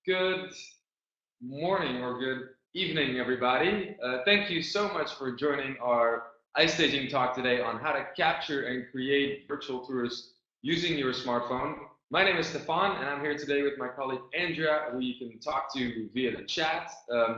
Good morning or good evening, everybody. Thank you so much for joining our iStaging talk today on how to capture and create virtual tours using your smartphone. My name is Stefan, and I'm here today with my colleague Andrea, who you can talk to via the chat.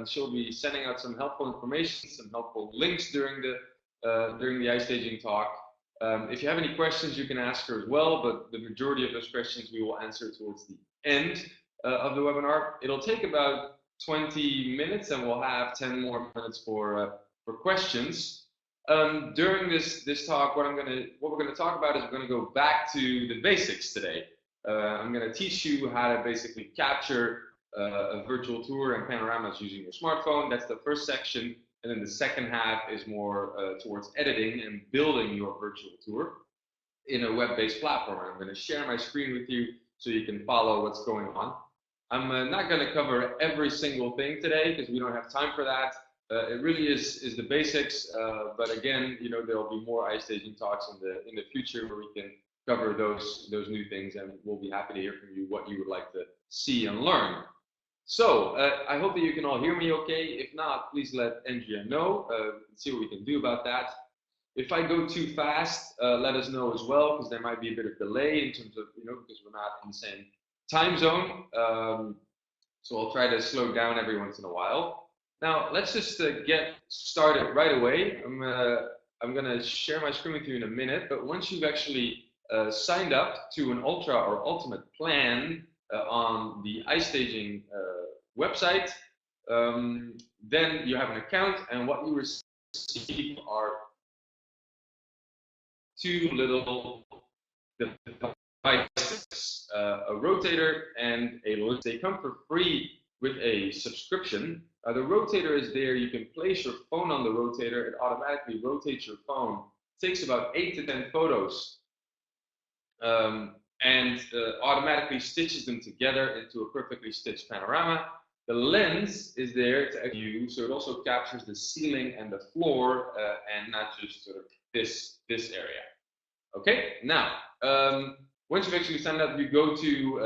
She'll be sending out some helpful information, some helpful links during the iStaging talk. If you have any questions, you can ask her as well, but the majority of those questions we will answer towards the end of the webinar. It'll take about 20 minutes, and we'll have 10 more minutes for questions. During this talk, what we're gonna talk about is we're gonna go back to the basics today. I'm gonna teach you how to basically capture a virtual tour and panoramas using your smartphone. That's the first section. And then the second half is more towards editing and building your virtual tour in a web-based platform. I'm going to share my screen with you so you can follow what's going on. I'm not going to cover every single thing today because we don't have time for that. It really is the basics, but again, you know, there'll be more iStaging talks in the future where we can cover those new things, and we'll be happy to hear from you what you would like to see and learn. So I hope that you can all hear me okay. If not, please let Andrea know, see what we can do about that. If I go too fast, let us know as well, because there might be a bit of delay in terms of, you know, because we're not in the same time zone. So I'll try to slow down every once in a while. Now, let's just get started right away. I'm gonna share my screen with you in a minute, but once you've actually signed up to an Ultra or Ultimate plan on the iStaging website, then you have an account, and what you receive are two little devices, a rotator and a lens. They come for free with a subscription. The rotator is there. You can place your phone on the rotator. It automatically rotates your phone. It takes about 8 to 10 photos. And automatically stitches them together into a perfectly stitched panorama. The lens is there to view, so it also captures the ceiling and the floor, and not just sort of this area. Okay, now once you've actually signed up, you go to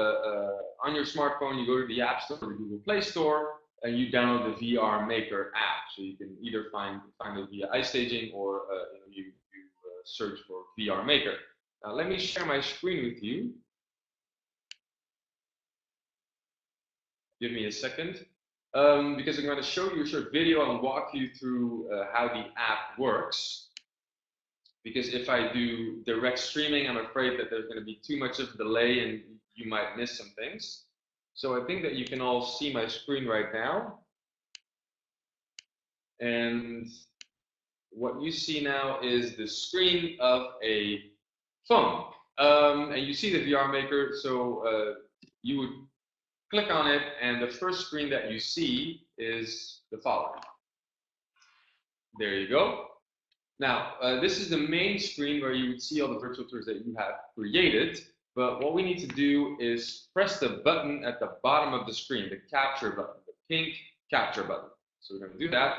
on your smartphone, you go to the App Store or the Google Play Store, and you download the VR Maker app. So you can either find it via iStaging or you search for VR Maker. Now, let me share my screen with you. Give me a second, because I'm going to show you a short video and walk you through how the app works. Because if I do direct streaming, I'm afraid that there's going to be too much of a delay and you might miss some things. So I think that you can all see my screen right now. And what you see now is the screen of a phone. And you see the VR Maker, so you would click on it, and the first screen that you see is the following. There you go. Now, this is the main screen where you would see all the virtual tours that you have created, but what we need to do is press the button at the bottom of the screen, the capture button, the pink capture button. So we're going to do that.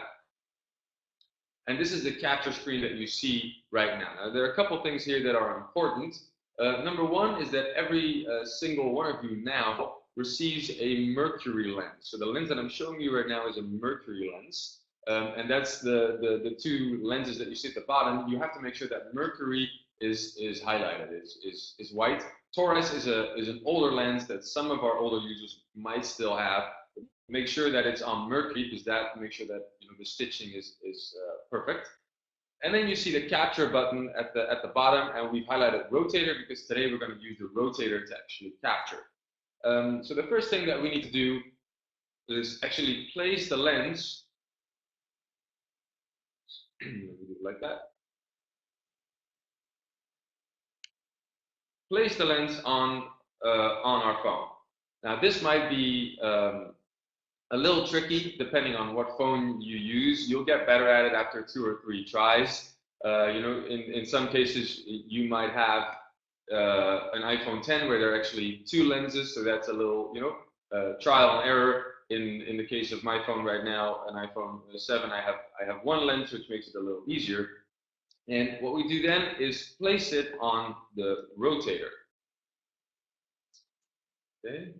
And this is the capture screen that you see right now. Now, there are a couple things here that are important. Number one is that every single one of you now receives a mercury lens. So the lens that I'm showing you right now is a mercury lens. And that's the two lenses that you see at the bottom. You have to make sure that mercury is highlighted, is white. Taurus is an older lens that some of our older users might still have. Make sure that it's on mercury, because that makes sure that the stitching is perfect. And then you see the capture button at the bottom, and we've highlighted rotator because today we're going to use the rotator to actually capture. So the first thing that we need to do is actually place the lens. Like that. Place the lens on our phone. Now this might be a little tricky depending on what phone you use. You'll get better at it after 2 or 3 tries. In some cases you might have an iPhone 10 where there are actually 2 lenses, so that's a little trial and error. In the case of my phone right now, an iPhone 7, I have 1 lens, which makes it a little easier. And what we do then is place it on the rotator. Okay.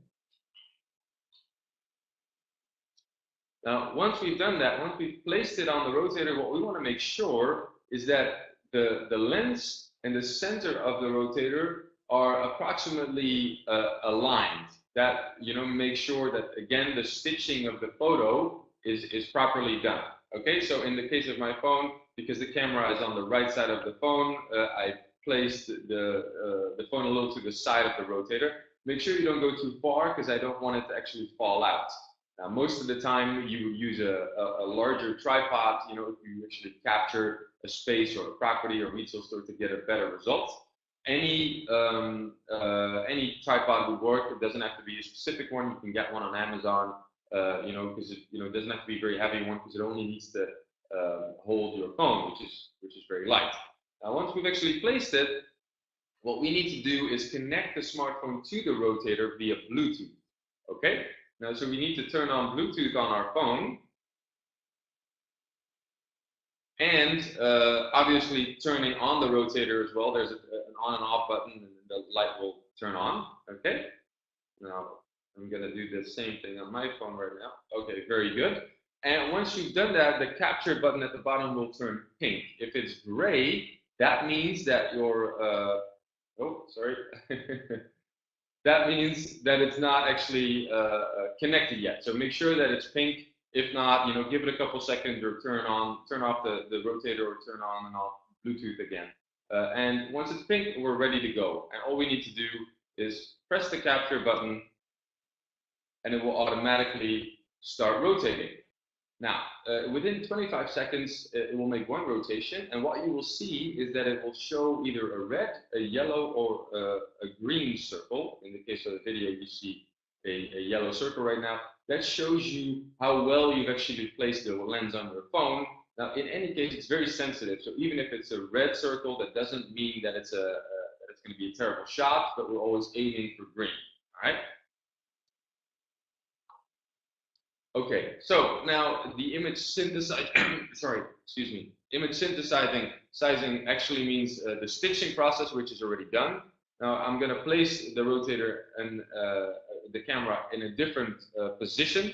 Now, once we've done that, once we've placed it on the rotator, what we want to make sure is that the lens and the center of the rotator are approximately aligned. That, make sure that, again, the stitching of the photo is properly done. Okay, so in the case of my phone, because the camera is on the right side of the phone, I placed the phone a little to the side of the rotator. Make sure you don't go too far because I don't want it to actually fall out. Now, most of the time, you would use a larger tripod, if you actually capture a space or a property or retail store to get a better result. Any tripod would work. It doesn't have to be a specific one. You can get one on Amazon, because it doesn't have to be a very heavy one because it only needs to hold your phone, which is very light. Now, once we've actually placed it, what we need to do is connect the smartphone to the rotator via Bluetooth. Okay? Now, so we need to turn on Bluetooth on our phone, and obviously turning on the rotator as well. There's an on and off button, and the light will turn on. Okay. Now I'm gonna do the same thing on my phone right now. Okay, very good. And once you've done that, the capture button at the bottom will turn pink. If it's gray, that means that your that means that it's not actually connected yet. So make sure that it's pink. If not, give it a couple seconds or turn off the rotator or turn on and off Bluetooth again. And once it's pink, we're ready to go. And all we need to do is press the capture button, and it will automatically start rotating. Now, within 25 seconds, it will make one rotation, and what you will see is that it will show either a red, a yellow, or a green circle. In the case of the video, you see a yellow circle right now. That shows you how well you've actually placed the lens on your phone. Now, in any case, it's very sensitive, so even if it's a red circle, that doesn't mean that it's going to be a terrible shot, but we're always aiming for green, all right? Okay, so now the image synthesizing, image synthesizing actually means the stitching process, which is already done. Now I'm going to place the rotator and the camera in a different position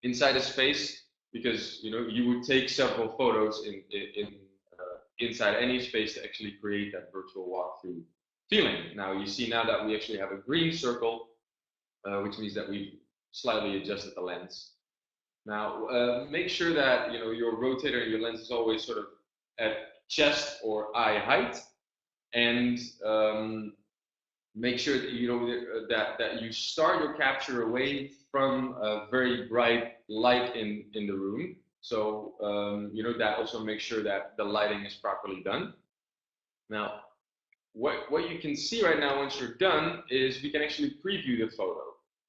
inside a space, because you would take several photos inside any space to actually create that virtual walkthrough feeling. Now you see now that we actually have a green circle, which means that we've slightly adjusted the lens. Now, make sure that your rotator and your lens is always sort of at chest or eye height, and make sure that that you start your capture away from a very bright light in the room. So that also makes sure that the lighting is properly done. Now, what you can see right now once you're done is we can actually preview the photo.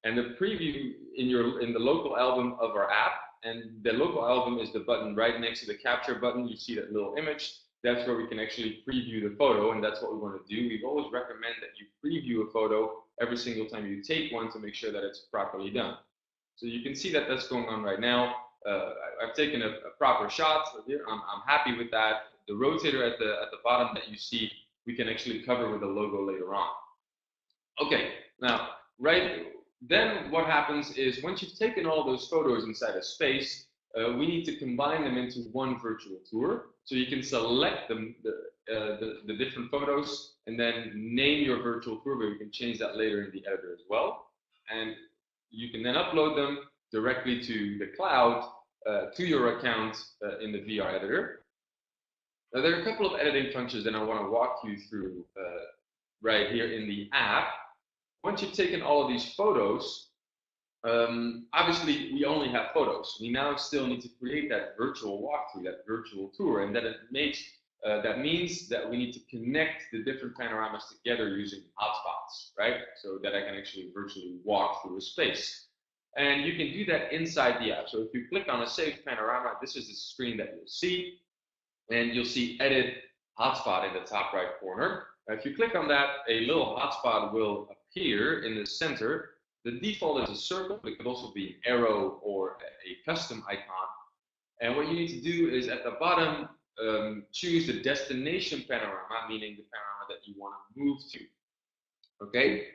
And the preview in the local album of our app, and the local album is the button right next to the capture button. You see that little image. That's where we can actually preview the photo, and that's what we want to do. We always recommend that you preview a photo every single time you take one to make sure that it's properly done. So you can see that that's going on right now. I've taken a proper shot here. I'm happy with that. The rotator at the bottom that you see, we can actually cover with the logo later on. Okay, now then what happens is once you've taken all those photos inside a space, we need to combine them into one virtual tour. So you can select the different photos and then name your virtual tour, but you can change that later in the editor as well. And you can then upload them directly to the cloud, to your account in the VR editor. Now there are a couple of editing functions that I want to walk you through right here in the app. Once you've taken all of these photos, obviously we only have photos. We now still need to create that virtual walkthrough, that virtual tour, and that means that we need to connect the different panoramas together using hotspots, right? So that I can actually virtually walk through a space. And you can do that inside the app. So if you click on a saved panorama, this is the screen that you'll see, and you'll see Edit Hotspot in the top right corner. If you click on that, a little hotspot will appear in the center. The default is a circle, but it could also be an arrow or a custom icon. And what you need to do is at the bottom, choose the destination panorama, meaning the panorama that you want to move to. Okay?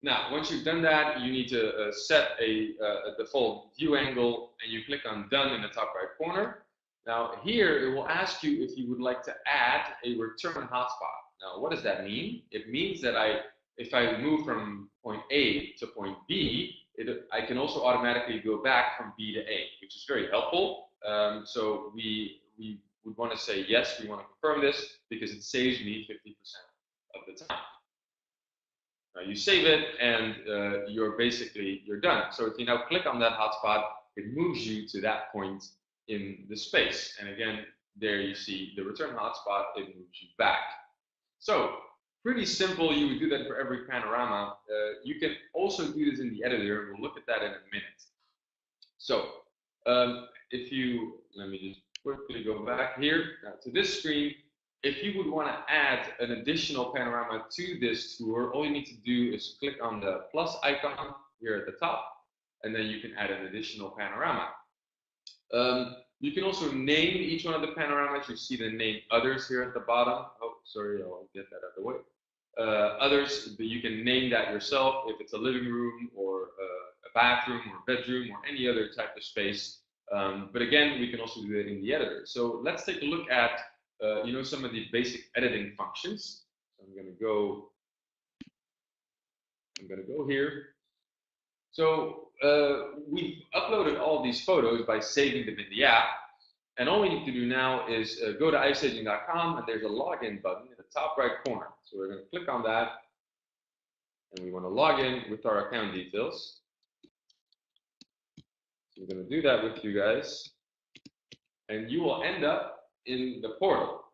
Now, once you've done that, you need to set a default view angle, and you click on Done in the top right corner. Now, here it will ask you if you would like to add a return hotspot. Now, what does that mean? It means that if I move from point A to point B, I can also automatically go back from B to A, which is very helpful. So we would want to say yes, we want to confirm this because it saves me 50% of the time. You save it, and you're done. So if you now click on that hotspot, it moves you to that point in the space. And again, there you see the return hotspot, it moves you back. So pretty simple. You would do that for every panorama. You can also do this in the editor. We'll look at that in a minute. So let me just quickly go back here to this screen. If you would want to add an additional panorama to this tour, all you need to do is click on the plus icon here at the top, and then you can add an additional panorama. You can also name each one of the panoramas. You see the name others here at the bottom. Oh, sorry, I'll get that out of the way. Others, but you can name that yourself if it's a living room or a bathroom or bedroom or any other type of space. But again, we can also do that in the editor. So let's take a look at some of the basic editing functions. So I'm going to go here. So we've uploaded all these photos by saving them in the app. And all we need to do now is go to iStaging.com, and there's a login button in the top right corner. So we're going to click on that, and we want to log in with our account details. So we're going to do that with you guys, and you will end up in the portal.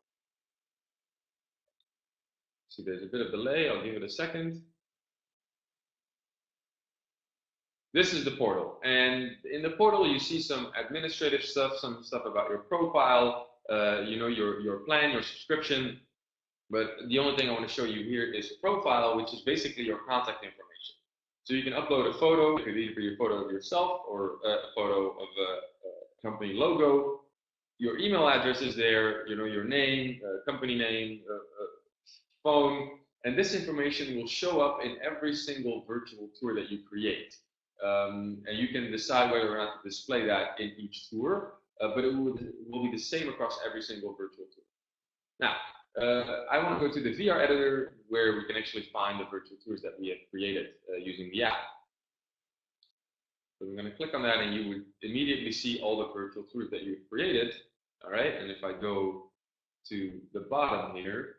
See, there's a bit of delay. I'll give it a second. This is the portal, and in the portal you see some administrative stuff, some stuff about your profile, your plan, your subscription. But the only thing I want to show you here is profile, which is basically your contact information. So you can upload a photo. It could either be a photo of yourself or a photo of a company logo. Your email address is there, your name, company name, phone, and this information will show up in every single virtual tour that you create. And you can decide whether or not to display that in each tour, but it will be the same across every single virtual tour. Now, I want to go to the VR editor where we can actually find the virtual tours that we have created using the app. So I'm going to click on that, and you would immediately see all the virtual tours that you've created. All right, and if I go to the bottom here,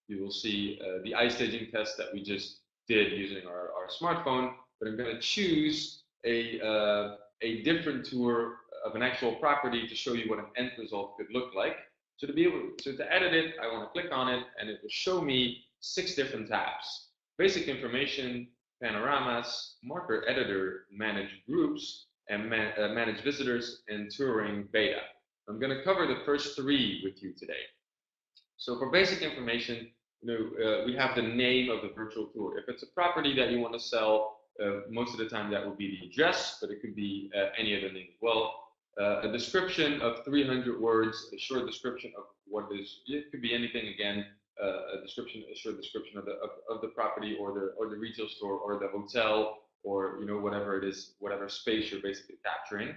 you will see the iStaging test that we just did using our smartphone. But I'm going to choose a different tour of an actual property to show you what an end result could look like. So to edit it, I want to click on it, and it will show me 6 different tabs: basic information, panoramas, marker editor, manage groups, and manage visitors, and touring beta. I'm going to cover the first 3 with you today. So for basic information, we have the name of the virtual tour. If it's a property that you want to sell, most of the time that would be the address, but it could be any other name as well. A description of 300 words, a short description of what is. It could be anything again. A short description of the property or the retail store or the hotel or whatever it is, whatever space you're basically capturing.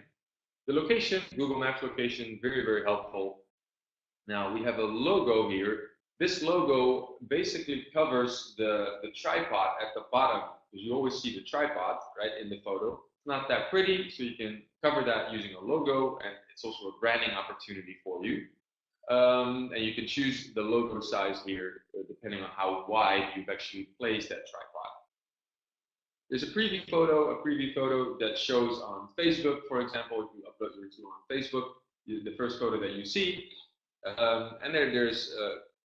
The location, Google Maps location, very, very helpful. Now we have a logo here. This logo basically covers the tripod at the bottom, because you always see the tripod right in the photo. It's not that pretty, so you can cover that using a logo, and it's also a branding opportunity for you. And you can choose the logo size here depending on how wide you've actually placed that tripod. There's a preview photo that shows on Facebook, for example. If you upload your tour on Facebook, the first photo that you see. And there's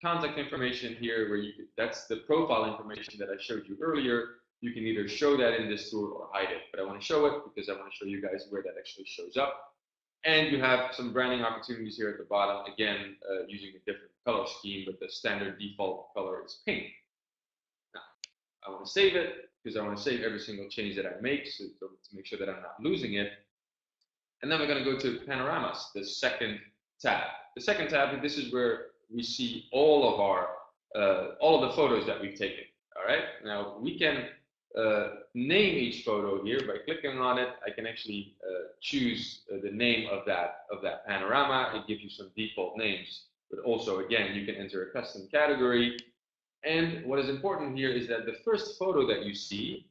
contact information here where that's the profile information that I showed you earlier. You can either show that in this tour or hide it, but I want to show it because I want to show you guys where that actually shows up. And you have some branding opportunities here at the bottom, again, using a different color scheme, but the standard default color is pink. Now, I want to save it because I want to save every single change that I make, so to make sure that I'm not losing it. And then we're going to go to panoramas, the second tab. The second tab, this is where we see all of the photos that we've taken. All right. Now we can name each photo here by clicking on it. I can actually choose the name of that panorama. It gives you some default names, but also again you can enter a custom category. And what is important here is that the first photo that you see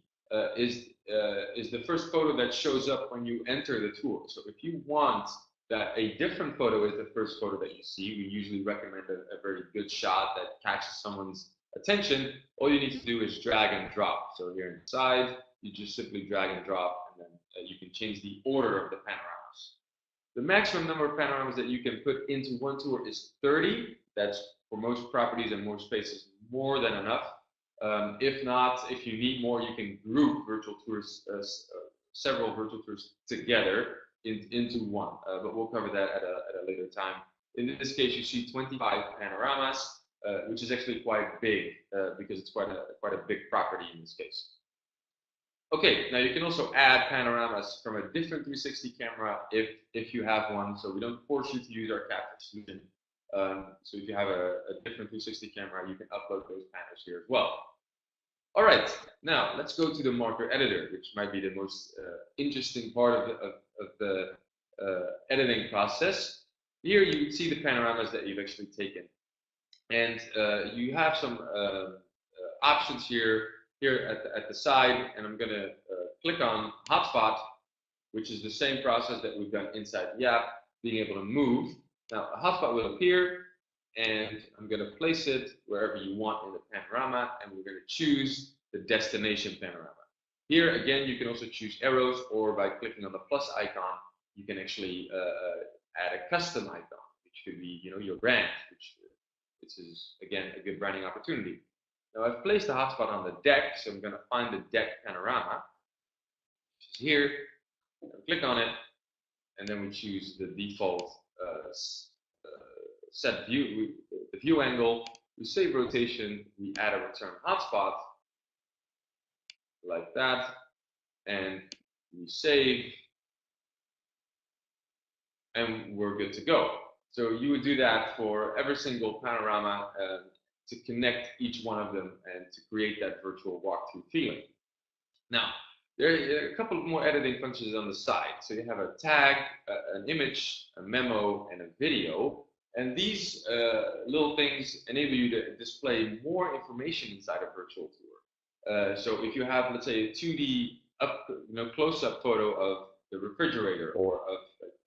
is the first photo that shows up when you enter the tour. So if you want that a different photo is the first photo that you see, we usually recommend a very good shot that catches someone's attention. All you need to do is drag and drop. So here inside, you just simply drag and drop, and then you can change the order of the panoramas. The maximum number of panoramas that you can put into one tour is 30. That's for most properties and most spaces more than enough. If not, if you need more, you can group virtual tours, several virtual tours together into one. But we'll cover that at a later time. In this case, you see 25 panoramas, which is actually quite big because it's quite a big property in this case. Okay, now you can also add panoramas from a different 360 camera if you have one. So we don't force you to use our capture solution. So if you have a different 360 camera, you can upload those panos here as well. All right, now let's go to the marker editor, which might be the most interesting part of the editing process. Here you see the panoramas that you've actually taken. And you have some options here at the side, and I'm going to click on hotspot, which is the same process that we've done inside the app, being able to move. Now a hotspot will appear, and I'm going to place it wherever you want in the panorama, and we're going to choose the destination panorama. Here again, you can also choose arrows, or by clicking on the plus icon, you can actually add a custom icon, which could be, you know, your brand, which this is again a good branding opportunity. Now I've placed the hotspot on the deck, so I'm going to find the deck panorama, which is here. Click on it, and then we choose the default set view, the view angle. We save rotation. We add a return hotspot like that, and we save, and we're good to go. So you would do that for every single panorama to connect each one of them and to create that virtual walkthrough feeling. Now, there are a couple of more editing functions on the side. So you have a tag, an image, a memo, and a video. And these little things enable you to display more information inside a virtual tour. So if you have, let's say, a 2D close-up photo of the refrigerator or of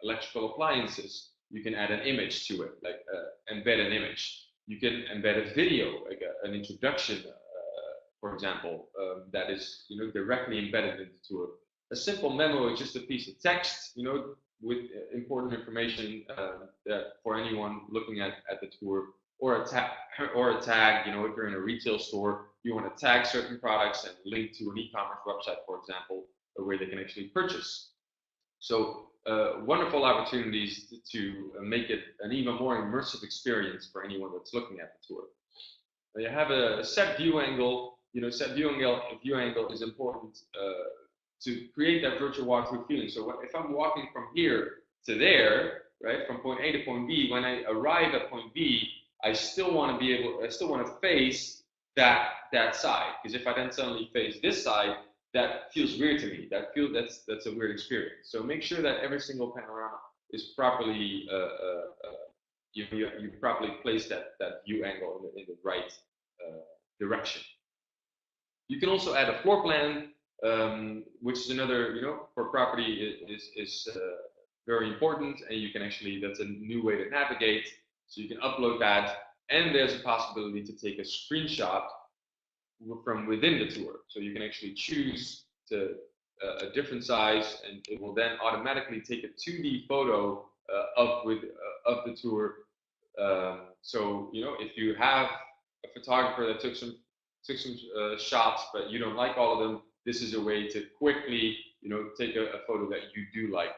electrical appliances, you can add an image to it, like embed an image. You can embed a video, like an introduction, for example, that is directly embedded into the tour. A simple memo is just a piece of text, with important information that for anyone looking at the tour, or a tag, if you're in a retail store, you want to tag certain products and link to an e-commerce website, for example, where they can actually purchase. So wonderful opportunities to make it an even more immersive experience for anyone that's looking at the tour. Now you have a set view angle. Set view angle is important to create that virtual walkthrough feeling. So if I'm walking from here to there, right, from point A to point B, when I arrive at point B, I still want to face that side, because if I then suddenly face this side, that feels weird to me. That's a weird experience. So make sure that every single panorama is properly you properly place that view angle in the right direction. You can also add a floor plan, which is another, for property is very important, and you can actually, that's a new way to navigate. So you can upload that, and there's a possibility to take a screenshot from within the tour. So you can actually choose a different size, and it will then automatically take a 2D photo of the tour. So if you have a photographer that took some shots, but you don't like all of them, this is a way to quickly take a photo that you do like.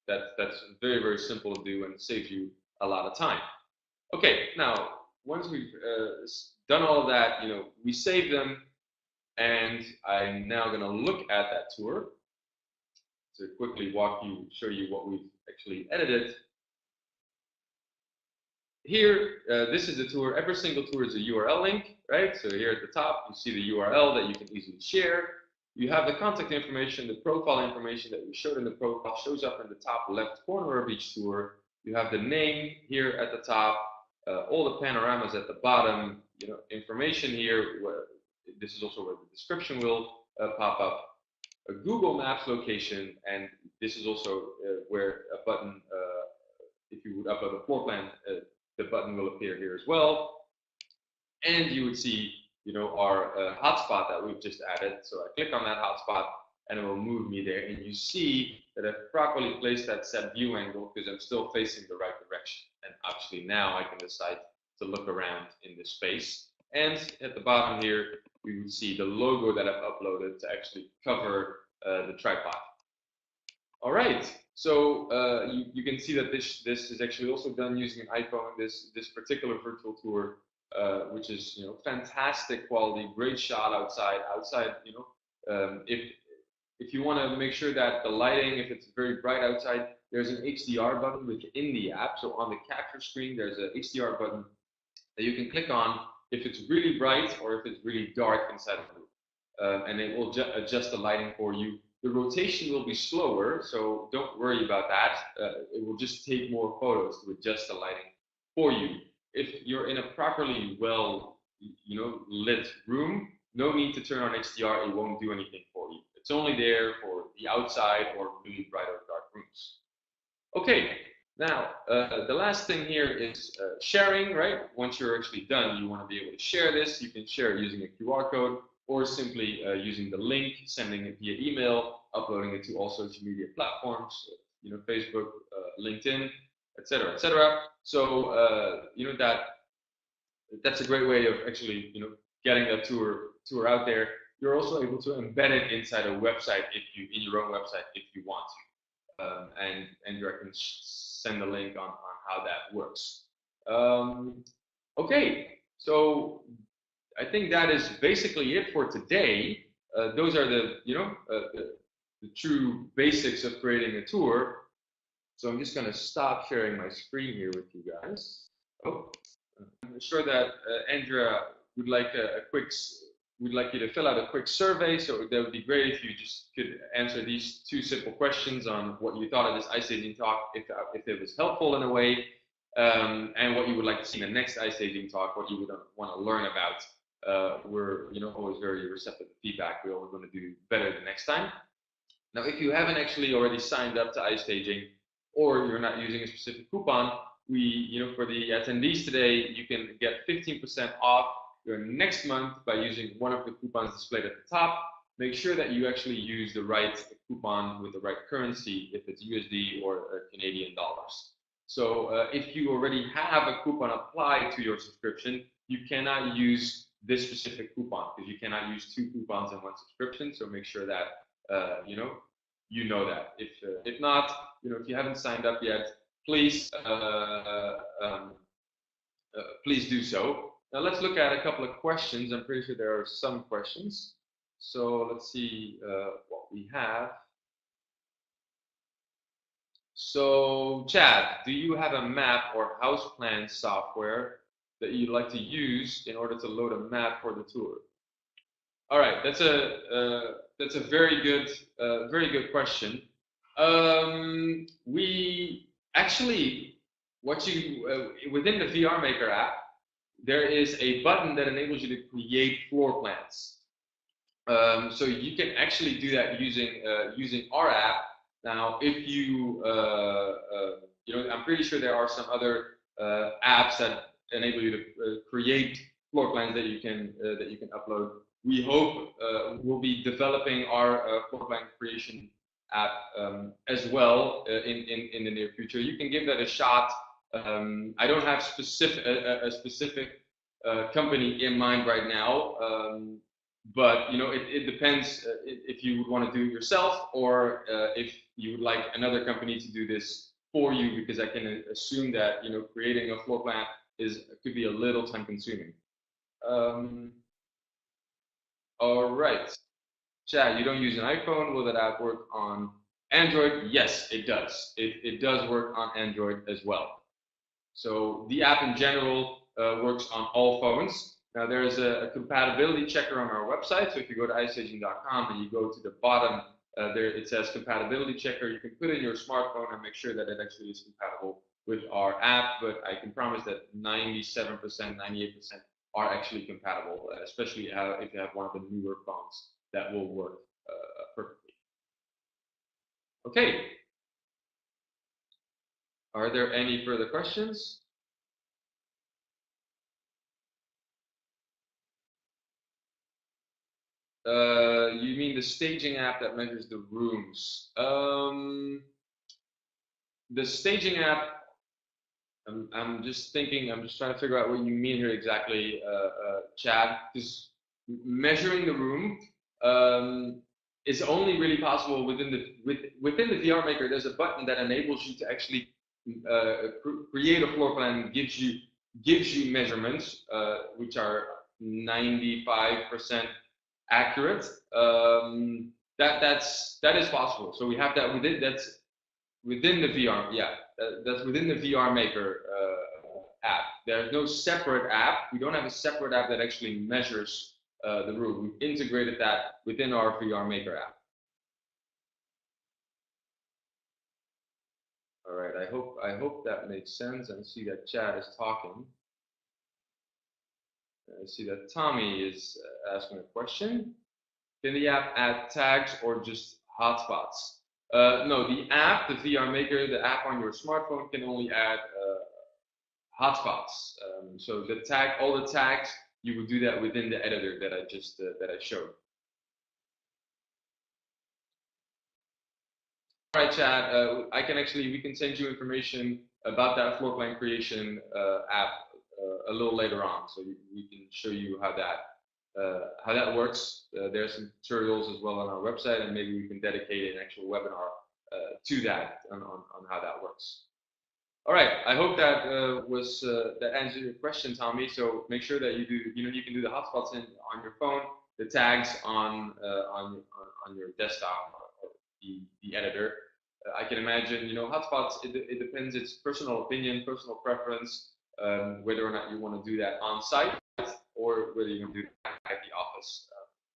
That's very, very simple to do, and it saves you a lot of time. Okay, now once we've done all of that, we save them, and I'm now going to look at that tour to quickly show you what we've actually edited. here, this is the tour. Every single tour is a URL link, right? So here at the top, you see the URL that you can easily share. You have the contact information, the profile information that we showed in the profile shows up in the top left corner of each tour. You have the name here at the top, all the panoramas at the bottom, information here. This is also where the description will pop up. A Google Maps location, and this is also where a button, if you would upload a floor plan, the button will appear here as well. And you would see, our hotspot that we've just added. So I click on that hotspot and it will move me there. And you see that I've properly placed that set view angle because I'm still facing the right direction. And obviously now I can decide to look around in this space. And at the bottom here, we would see the logo that I've uploaded to actually cover the tripod. All right, so you can see that this is actually also done using an iPhone. This particular virtual tour, which is fantastic quality, great shot outside. If you want to make sure that the lighting, if it's very bright outside, there's an HDR button within the app. So on the capture screen, there's a HDR button that you can click on if it's really bright or if it's really dark inside the room, and it will adjust the lighting for you. The rotation will be slower, so don't worry about that. It will just take more photos to adjust the lighting for you. If you're in a properly well, lit room, no need to turn on HDR. It won't do anything for you. It's only there for the outside or really bright or dark rooms. Okay, now the last thing here is sharing, right? Once you're actually done, you want to be able to share this. You can share it using a QR code, or simply using the link, sending it via email, uploading it to all social media platforms, Facebook, LinkedIn, etc., etc. So that's a great way of actually getting that tour out there. You're also able to embed it inside a website in your own website if you want to, and I can send the link on how that works. Okay, so I think that is basically it for today. Those are the true basics of creating a tour. So I'm just going to stop sharing my screen here with you guys. Oh, I'm sure that Andrea would like you to fill out a quick survey. So that would be great if you just could answer these two simple questions on what you thought of this iStaging talk, if it was helpful in a way, and what you would like to see in the next iStaging talk, what you would want to learn about. We're always very receptive to feedback. We always want to do better the next time. Now, if you haven't actually already signed up to iStaging, or you're not using a specific coupon, for the attendees today, you can get 15% off your next month by using one of the coupons displayed at the top. Make sure that you actually use the right coupon with the right currency, if it's USD or Canadian dollars. So if you already have a coupon applied to your subscription, you cannot use this specific coupon because you cannot use two coupons in one subscription. So make sure that you know that. If not, if you haven't signed up yet, please please do so. Now let's look at a couple of questions. I'm pretty sure there are some questions. So let's see what we have. So Chad, do you have a map or house plan software that you'd like to use in order to load a map for the tour? All right, that's a very good question. We actually, within the VR Maker app, there is a button that enables you to create floor plans. So you can actually do that using our app. Now, if I'm pretty sure there are some other apps that enable you to create floor plans that you can upload. We hope we'll be developing our floor plan creation app as well in the near future. You can give that a shot. I don't have a specific company in mind right now, but it depends if you would want to do it yourself or if you would like another company to do this for you, because I can assume that creating a floor plan could be a little time consuming. All right, Chad, you don't use an iPhone. Will that app work on Android? Yes, it does. It does work on Android as well. So the app in general works on all phones. Now there is a compatibility checker on our website. So if you go to iStaging.com and you go to the bottom, there it says compatibility checker. You can put in your smartphone and make sure that it actually is compatible with our app. But I can promise that 97%, 98% are actually compatible, especially if you have one of the newer phones that will work perfectly. Okay. Are there any further questions? You mean the staging app that measures the rooms? The staging app, I'm just thinking, I'm just trying to figure out what you mean here exactly, Chad, because measuring the room is only really possible within the VR Maker. There's a button that enables you to actually create a floor plan and gives you measurements, which are 95% accurate. That is possible. So we have that within the VR. Yeah, that's within the VR Maker app. There's no separate app. We don't have a separate app that actually measures the room. We've integrated that within our VR Maker app. All right. I hope that makes sense. I see that Chad is talking. I see that Tommy is asking a question. Can the app add tags or just hotspots? No, the app, the VR Maker, the app on your smartphone can only add hotspots. So all the tags, you would do that within the editor that I showed. All right, Chad. We can send you information about that floor plan creation app a little later on, so we can show you how that works. There's some tutorials as well on our website, and maybe we can dedicate an actual webinar to that on how that works. All right, I hope that that answered your question, Tommy. So make sure that you can do the hotspots on your phone, the tags on your desktop or the editor. I can imagine, hotspots. It depends. It's personal opinion, personal preference, whether or not you want to do that on site or whether you want to do that at the office.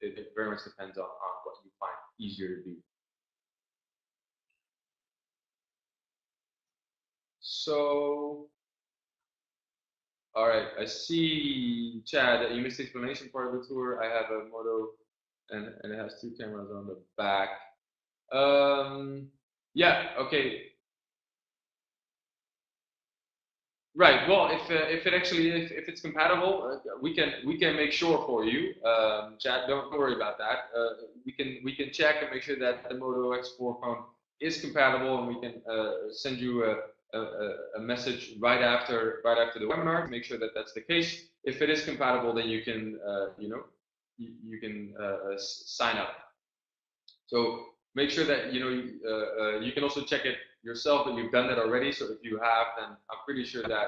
It very much depends on what you find easier to do. So, all right, I see, Chad, that you missed the explanation part of the tour. I have a Moto, and it has 2 cameras on the back. Yeah, okay. Right. Well, if it's compatible, we can make sure for you, Chad. Don't worry about that. We can check and make sure that the Moto X4 phone is compatible, and we can send you a message right after the webinar to make sure that that's the case. If it is compatible, then you can you can sign up. So make sure that you can also check it yourself that you've done that already. So if you have, then I'm pretty sure that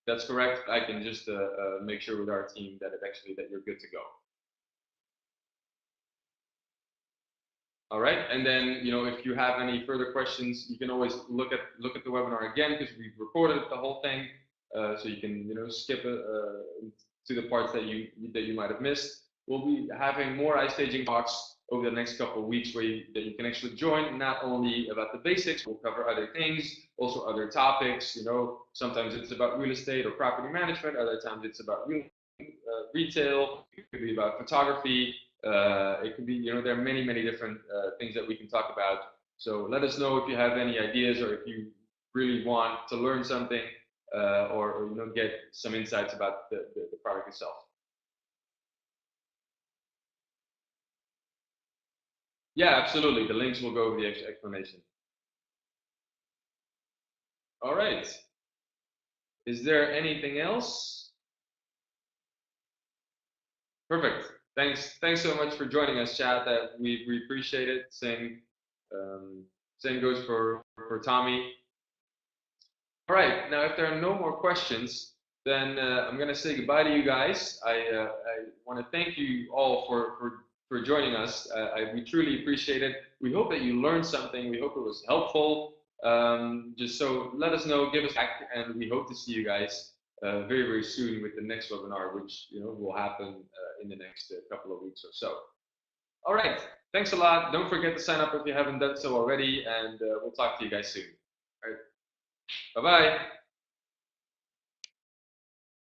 that's correct. I can just make sure with our team that you're good to go. All right, and then if you have any further questions, you can always look at the webinar again, because we've recorded the whole thing, so you can skip to the parts that you might have missed. We'll be having more iStaging talks over the next couple of weeks that you can actually join, not only about the basics. We'll cover other things, also other topics. Sometimes it's about real estate or property management. Other times it's about retail. It could be about photography. It could be, there are many different things that we can talk about. So let us know if you have any ideas, or if you really want to learn something, or get some insights about the product itself. Yeah, absolutely. The links will go over the explanation. All right. Is there anything else? Perfect. Thanks so much for joining us, Chad. We appreciate it. Same goes for Tommy. All right. Now, if there are no more questions, then I'm gonna say goodbye to you guys. I want to thank you all for joining us. We truly appreciate it. We hope that you learned something. We hope it was helpful. Just so let us know, give us back, and we hope to see you guys very, very soon with the next webinar, which will happen in the next couple of weeks or so. All right, thanks a lot. Don't forget to sign up if you haven't done so already, and we'll talk to you guys soon. All right, bye-bye.